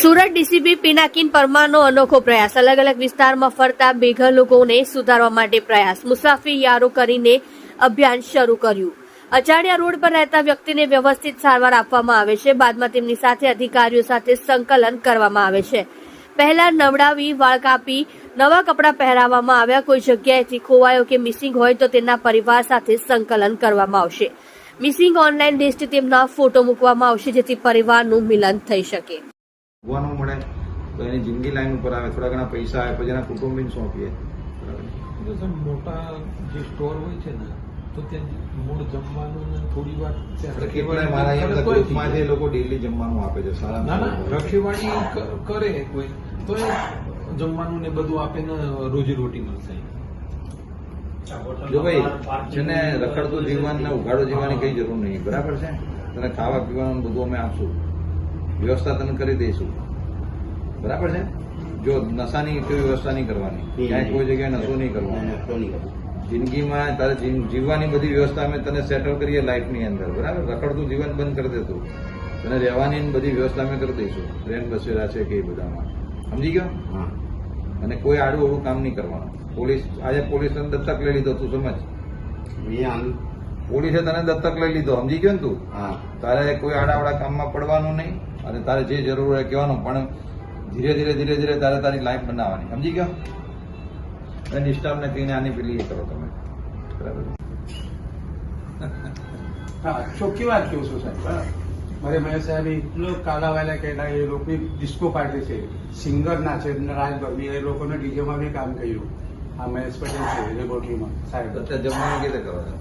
Surat DCP Pinakin પરમારનો અનોખો પ્રયાસ. અલગ અલગ વિસ્તારમાં ફરતા બેઘર લોકોને સુધારવા માટે પ્રયાસ. મુસાફરી યારો કરીને અભિયાન શરૂ કર્યું. અજાણ્યા રોડ પર રહેતા વ્યક્તિને વ્યવસ્થિત સારવાર આપવામાં આવે છે. બાદમાં તેમની સાથે અધિકારીઓ સાથે સંકલન કરવામાં આવે છે. પહેલા નવડાવી, વાળ કાપી, નવા કપડાં પહેરાવવામાં આવ્યા. કોઈ જગ્યાએથી ખોવાયો કે મિસિંગ હોય તો તેના પરિવાર સાથે સંકલન કરવામાં આવશે. મિસિંગ ઓનલાઈન લિસ્ટ તેમના ફોટો મૂકવામાં આવશે જેથી પરિવારનું મિલન થઈ શકે. ભગવાનું મળે તો એની જિંદગી લાઈન ઉપર આવે, થોડા ઘણા પૈસા આવે, પછી એના કુટુંબીને સોંપીએ. મોટા જે સ્ટોર હોય છે ને તો ત્યાં મૂળ જમવાનું ને થોડી વાર મારા અહીંયા ગ્રુપમાં જે લોકો ડેલી જમવાનું આપે છે સારા રખેવાળી કરે કોઈ તો એ જમવાનું ને બધું આપે ને રોજી રોટી મળશે. જો ભાઈ છે ને રખડતું જીવન ને ઉઘાડું જીવવાની કઈ જરૂર નહીં, બરાબર છે. તને ખાવા પીવાનું બધું અમે આપશું, વ્યવસ્થા તને કરી દઈશું, બરાબર છે. જો નશાની કોઈ વ્યવસ્થા નહીં કરવાની, ક્યાંય કોઈ જગ્યાએ નશો નહીં કરવાનો. જિંદગીમાં તારે જીવવાની બધી વ્યવસ્થા અમે તને સેટલ કરીએ લાઈફની અંદર, બરાબર. રખડતું જીવન બંધ કરી દેતું, તને રહેવાની બધી વ્યવસ્થા અમે કરી દઈશું. ટ્રેન બસેરા છે કે બધામાં, સમજી ગયો. અને કોઈ આડું અવડું કામ નહીં કરવાનું. પોલીસ આજે પોલીસ તને દત્તક લઈ લીધો, તું સમજ. પોલીસે તને દત્તક લઈ લીધો, સમજી ગયો ને તું. તારે કોઈ આડાવડા કામમાં પડવાનું નહીં અને તારે જે જરૂર હોય કહેવાનું, પણ ધીરે ધીરે તારે તારી લાઈફ બનાવવાની, સમજી ગયો. અને ડિસ્ટર્બ ને કહીને આની પેલી એ કરો તમે, બરાબર. હા, ચોખ્ખી વાત કહું છું સાહેબ. મારે મહેશ સાહેબ એટલો કાલાવાલા કહેલા, એ લોકો ડિસ્કો પાર્ટી છે, સિંગર ના છે, રાજભર એ લોકોને ડીજેમાં બી કામ કર્યું. આ મહેશ પટેલ છે લેબોરેટરીમાં સાહેબ. અત્યારે જમવાનું કેવી રીતે કરો છો?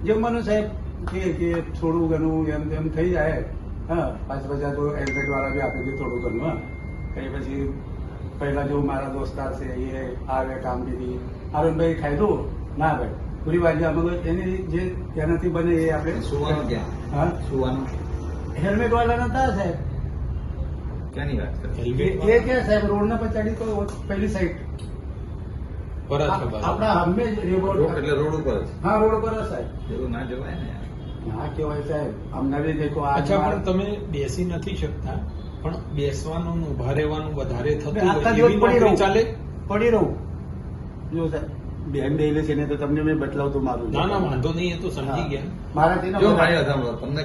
જમવાનું સાહેબ કે થોડું ઘણું એમ તેમ થઈ જાય. હા, પાછા તો એડમિટ વાળા બી આપી દે થોડું ઘણું. હા, કઈ પછી પહેલા જો મારા દોસ્તાર છે એ આવે કામ કીધી, અરુણભાઈ ખાધું ના ભાઈ પૂરી વાજી અમે એની જે એનાથી બને એ આપણે સુવાનું ક્યાં? હા, સુવાનું હેલ્મેટ વાળા નતા સાહેબ. ક્યાંની વાત કરે? એ ક્યાં સાહેબ રોડ ના પછાડી તો પહેલી સાઈડ આપડા હમે એટલે રોડ ઉપર જ. હા, રોડ ઉપર જ સાહેબ. એવું ના જવાય ને. ના કેવાય સાહેબ, અમને બી દેખો. અચ્છા, પણ તમે બેસી નથી શકતા, પણ બેસવાનું ઉભા રહેવાનું વધારે થતું આખા હોય દિવસ એવી પડી નોકરી રહું ચાલે. પડી રહું જો સાહેબ. બેન ડેલી છે ને તો તમને મેં બતલાવતું મારું. ના ના વાંધો નહીં, એ તો સમજી ગયા. મારાથી જો મારી વાત સાંભળો, તમને